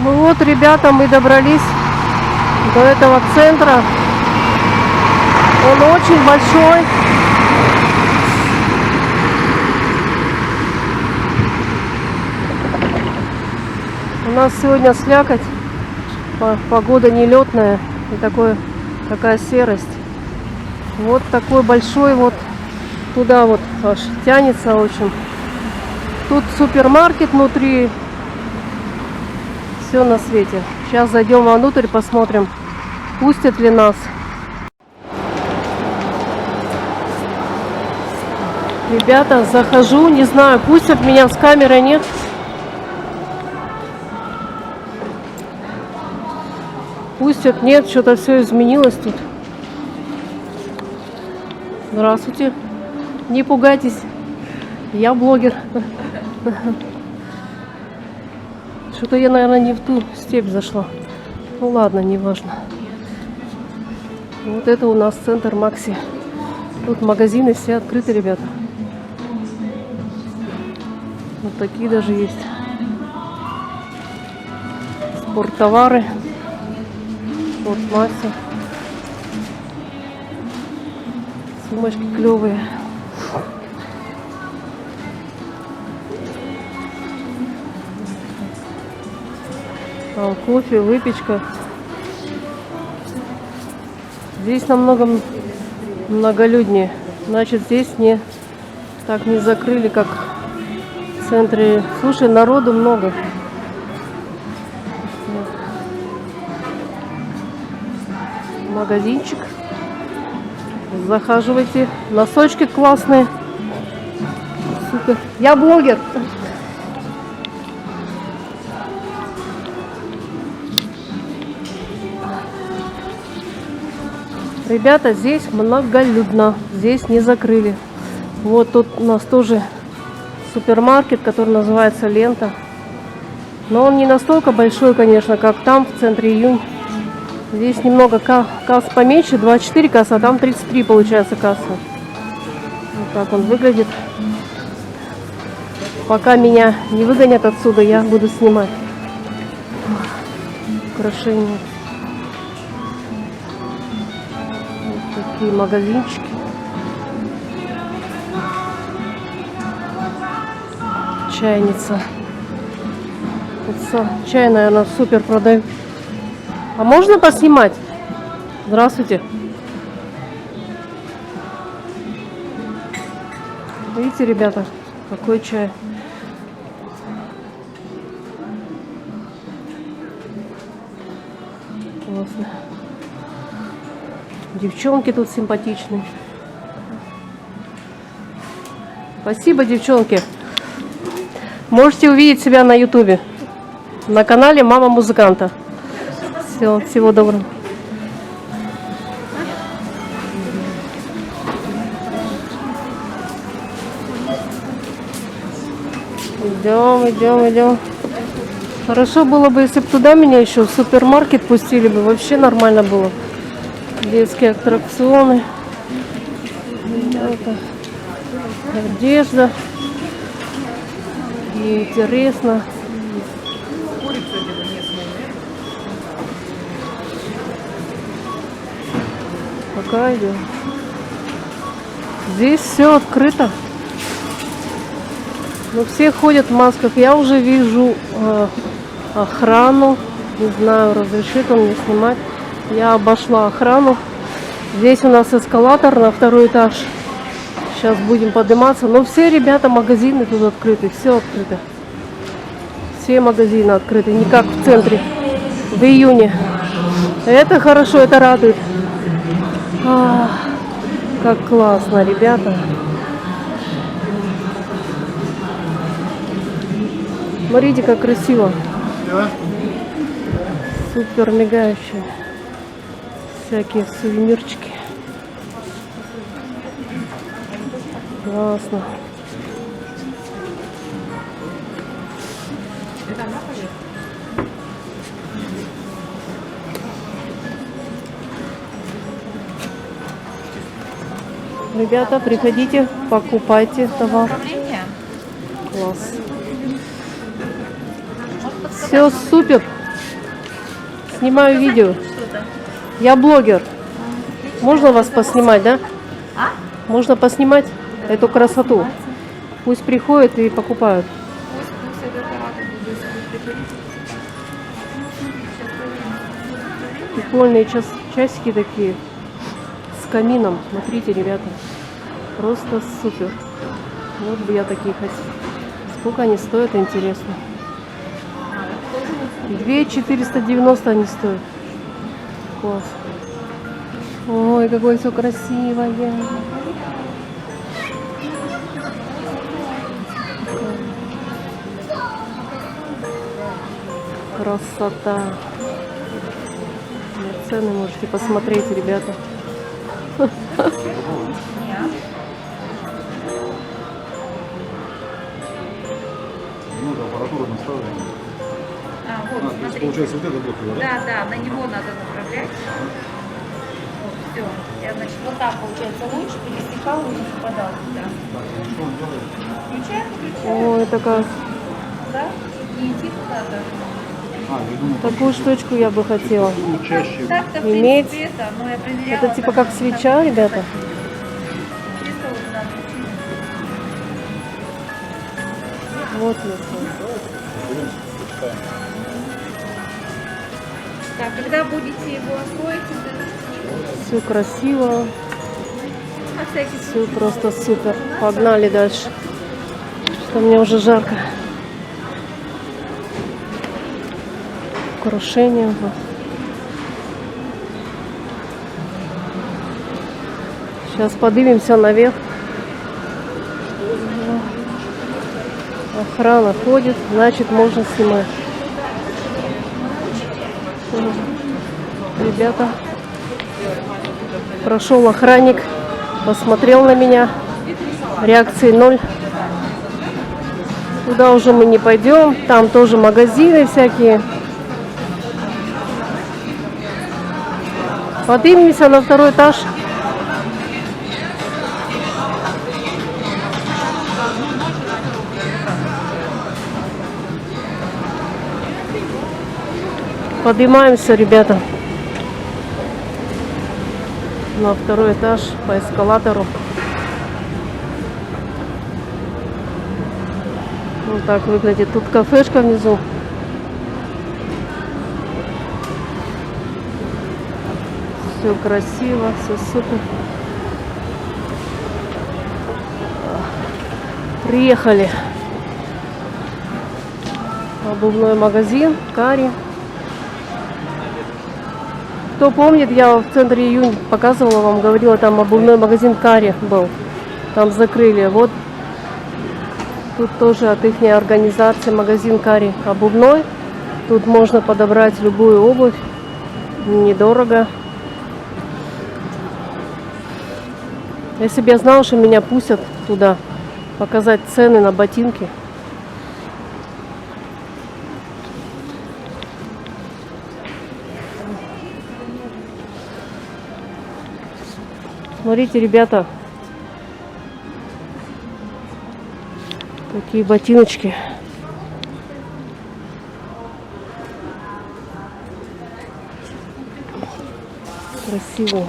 Ну вот, ребята, мы добрались до этого центра. Он очень большой. У нас сегодня слякоть, погода нелетная и такая серость. Вот такой большой, вот туда вот аж тянется, в общем. Тут супермаркет внутри, все на свете. Сейчас зайдем внутрь, посмотрим, пустят ли нас. Ребята, захожу, не знаю, пустят меня с камерой, нет. Пустят, нет, что-то все изменилось тут. Здравствуйте. Не пугайтесь, я блогер. Что-то я, наверное, не в ту степь зашла. Ну ладно, не важно. Вот это у нас центр Макси. Тут магазины все открыты, ребята. Вот такие даже есть. Спорттовары. Спортмастер. Сумочки клевые. Там кофе, выпечка. Здесь намного многолюднее. Значит, здесь так не закрыли, как в центре. Слушай, народу много. Магазинчик. Захаживайте. Носочки классные. Супер. Я блогер. Ребята, здесь многолюдно. Здесь не закрыли. Вот тут у нас тоже супермаркет, который называется Лента. Но он не настолько большой, конечно, как там, в центре Июнь. Здесь немного касс поменьше, 24 касса, а там 33 получается касса. Вот так он выглядит. Пока меня не выгонят отсюда, я буду снимать. Украшения. Вот такие магазинчики. Чайница. Вот чай, наверное, супер продают. А можно поснимать? Здравствуйте. Видите, ребята, какой чай. Классно. Девчонки тут симпатичные. Спасибо, девчонки. Можете увидеть себя на ютубе. На канале Мама Музыканта. Все, всего доброго. Идем. Хорошо было бы, если бы туда меня еще в супермаркет пустили бы. Вообще нормально было. Детские аттракционы. Одежда. И интересно. Пока идем. Здесь все открыто. Но все ходят в масках. Я уже вижу охрану. Не знаю, разрешит он мне снимать. Я обошла охрану. Здесь у нас эскалатор на второй этаж. Сейчас будем подниматься. Но все, ребята, магазины тут открыты. Все открыто. Все магазины открыты. Не как в центре. В июне. Это хорошо, это радует. Как классно, ребята. Смотрите, как красиво. Супер мигающие. Всякие сувенирчики. Классно. Ребята, приходите, покупайте товар. Класс. Все супер. Снимаю видео. Что-то. Я блогер. Можно вас поснимать, да? А? Можно поснимать эту красоту. Пусть приходят и покупают. Пусть это рада буду, если вы приходите. Прикольные часики такие. С камином. Смотрите, ребята. Просто супер. Вот бы я такие хотела. Сколько они стоят, интересно. 2490 они стоят. Класс. Ой, какое все красивое. Красота. Цены можете посмотреть, ребята. Ну да, аппаратура наставлена. Вот, То есть, смотрите. получается, вот это блок его, да? Да, да, на него надо направлять. Вот, все. Я, значит, вот так, получается, луч пересекал и не попадал туда. Так, а что он делает? Включаем, включаем. Ой, такая. Да? И идти куда-то. А, я думаю, Такую штучку я бы хотела. ну, чаще. Так-то, в Иметь. принципе, это, но я проверяла. Это типа там, как свеча, ребята. Чисто вот надо. Вот лицо. Так, когда будете его освоить, Все красиво. на всякий Все случай. просто супер. Погнали дальше. Что мне уже жарко. Крушение. Сейчас поднимемся наверх. Охрана ходит, значит можно снимать. Ребята, прошел охранник, посмотрел на меня, реакции ноль. Туда уже мы не пойдем, там тоже магазины всякие. Поднимемся на второй этаж. Поднимаемся, ребята, на второй этаж по эскалатору. Вот так выглядит. Тут кафешка внизу. Все красиво, все супер. Приехали. Обувной магазин Кари. Кто помнит, я в центре Июнь показывала вам, говорила, там обувной магазин Кари был. Там закрыли. Вот тут тоже от их организации магазин Кари обувной. Тут можно подобрать любую обувь. Недорого. Если бы я знала, что меня пустят туда показать цены на ботинки. Смотрите, ребята, такие ботиночки. Красивые.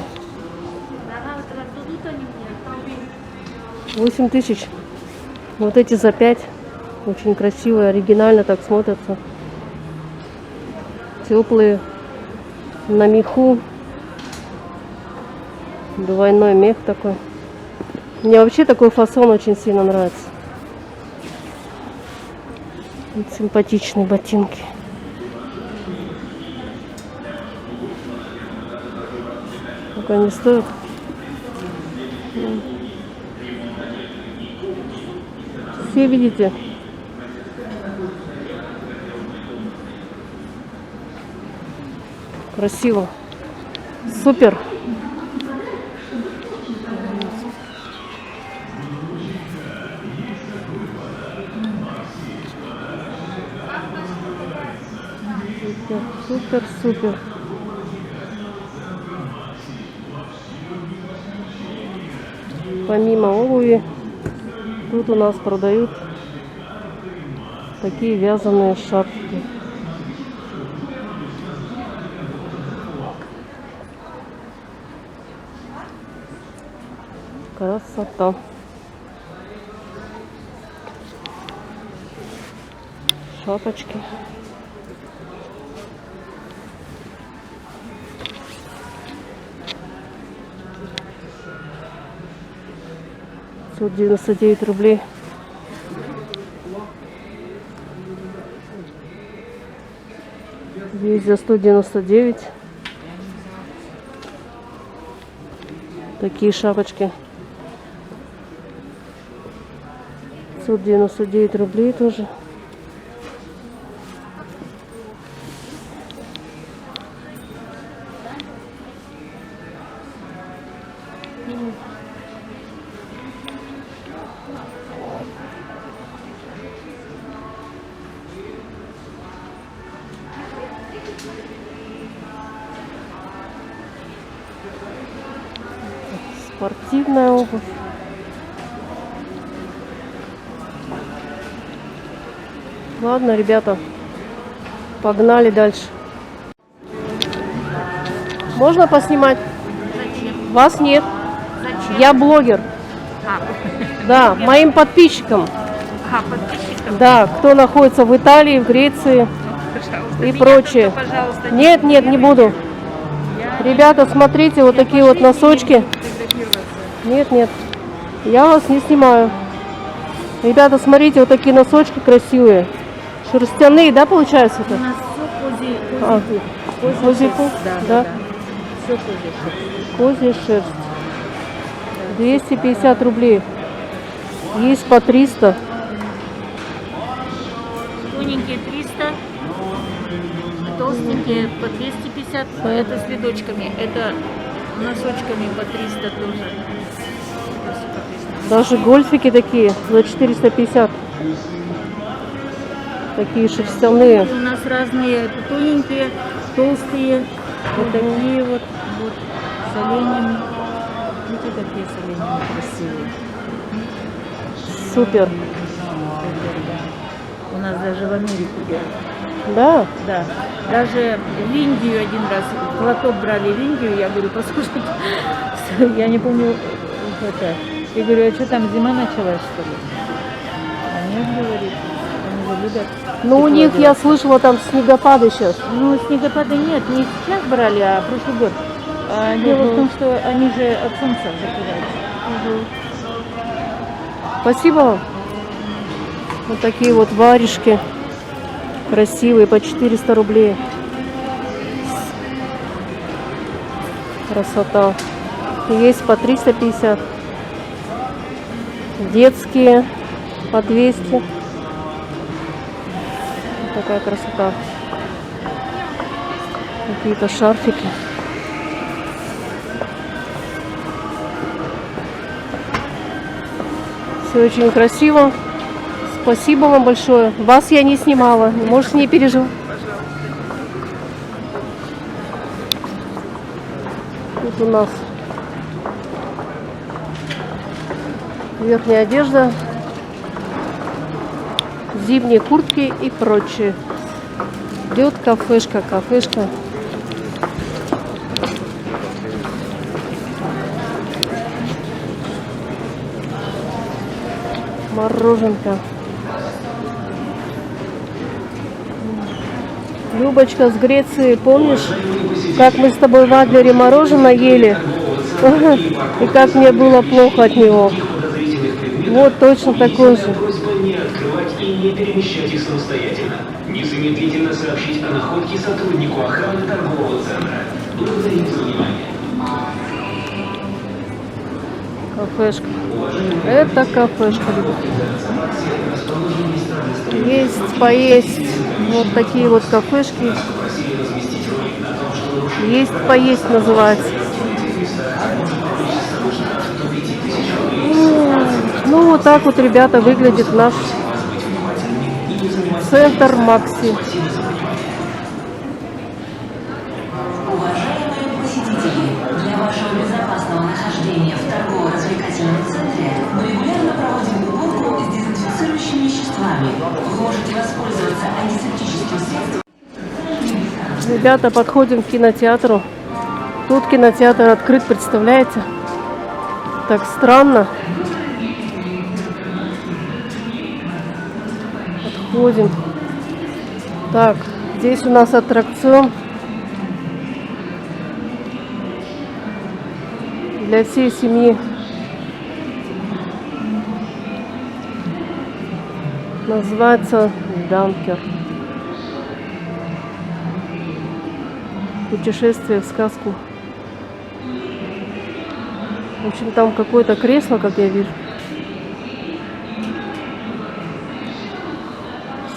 8000. Вот эти за 5. Очень красивые, оригинально так смотрятся. Теплые, на меху. Двойной мех такой. Мне вообще такой фасон очень сильно нравится. Вот симпатичные ботинки. Сколько они стоят? Все видите? Красиво. Супер. Супер, супер. Помимо обуви, тут у нас продают такие вязаные шапки. Красота. Шапочки. $99. Здесь за 199. Такие шапочки. 199 рублей тоже. Спортивная обувь. Ладно, ребята, погнали дальше. Можно поснимать? Зачем? Вас нет. Зачем? Я блогер. Да, моим подписчикам. Подписчикам? Да, кто находится в Италии, в Греции Пожалуйста. и Меня прочее. только, пожалуйста, Нет, нет, не буду. Я- Ребята, смотрите, вот такие вот носочки. Фотографироваться. Нет, нет, я вас не снимаю. Ребята, смотрите, вот такие носочки красивые. Шерстяные, да, получается У это? нас все А, козий пух? Да. Все козий шерсть. Козья шерсть. 250 рублей. Есть по 300. Тоненькие 300, толстенькие по 250, это с видочками, это носочками по 300 тоже. Это всё по 300. Даже гольфики такие за 450. Такие шерстяные. У нас разные, это тоненькие, толстые, вот такие вот с оленями. Видите, какие с оленями красивые. Супер. У нас даже в Америку берут. Да? Да. Даже в Индию один раз платок брали в Индию, я говорю, послушайте, я не помню это. Я говорю, а что там, зима началась, что ли? А нет, говорит, они же любят. Ну, у них, я слышала, там снегопады сейчас. Ну, снегопада нет, не сейчас брали, а прошлый год. Дело в том, что они же от солнца закрываются. Спасибо вам. Вот такие вот варежки. Красивые, по 400 рублей. Красота. Есть по 350. Детские по 200. Вот такая красота. Какие-то шарфики. Все очень красиво. Спасибо вам большое. Вас я не снимала. Можете не переживать. Тут у нас верхняя одежда, зимние куртки и прочее. Идет кафешка, кафешка. Мороженка. Любочка с Греции, помнишь, как мы с тобой в Адлере мороженое ели? И как мне было плохо от него. Вот точно такой же. Просьба не открывать и не перемещать их самостоятельно. Незамедлительно сообщить о находке сотруднику охраны торгового центра. Благодарим за внимание. Кафешка. Это кафешка, ребята. Есть, поесть. Вот такие вот кафешки. Есть, поесть называется. Ну, вот так вот, ребята, выглядит наш центр Макси. Уважаемые посетители, для вашего безопасного нахождения в торгово-развлекательном центре мы регулярно проводим уборку с дезинфицирующими веществами. Вы можете воспользоваться антисептическим средством. Ребята, подходим к кинотеатру. Тут кинотеатр открыт, представляете? Так странно. Подходим. Так, здесь у нас аттракцион для всей семьи. Называется Данкер. Путешествие в сказку. В общем, там какое-то кресло, как я вижу.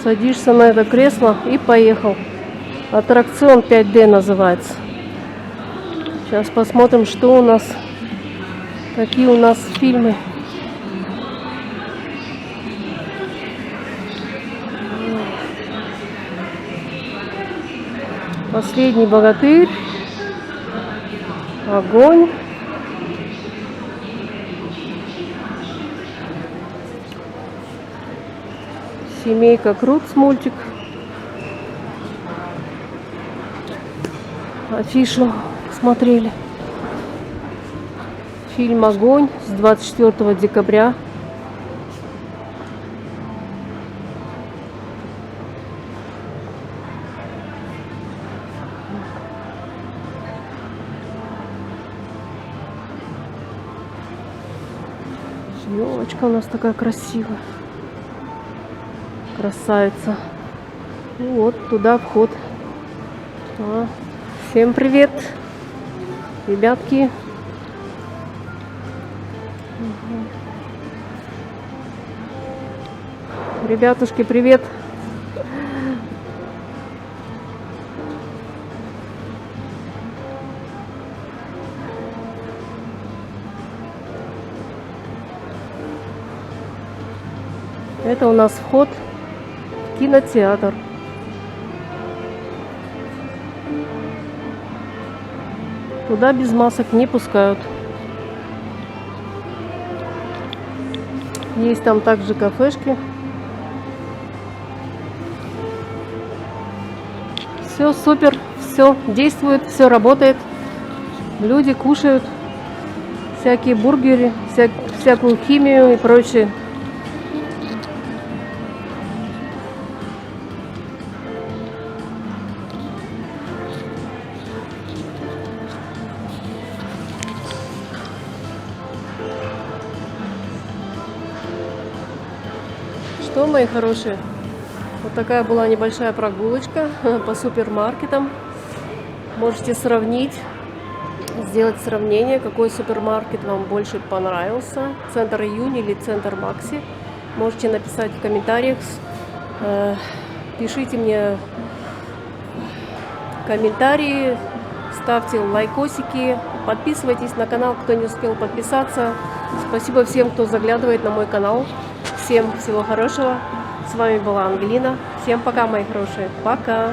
Садишься на это кресло и поехал. Аттракцион 5D называется. Сейчас посмотрим, что у нас, какие у нас фильмы. Последний богатырь. Огонь. Семейка Крудс мультик. Афишу смотрели. Фильм «Огонь» с 24 декабря. Елочка у нас такая красивая. Красавица. И вот туда вход. Всем привет, ребятки. Ребятушки, привет. Это у нас вход в кинотеатр. Туда без масок не пускают. Есть там также кафешки. Все супер, все действует, все работает. Люди кушают всякие бургеры, всякую химию и прочее. Что, мои хорошие, вот такая была небольшая прогулочка по супермаркетам. Можете сравнить, сделать сравнение, какой супермаркет вам больше понравился, Центр Июнь или Центр Макси. Можете написать в комментариях, пишите мне комментарии, ставьте лайкосики, подписывайтесь на канал, кто не успел подписаться. Спасибо всем, кто заглядывает на мой канал. Всем всего хорошего. С вами была Ангелина. Всем пока, мои хорошие. Пока.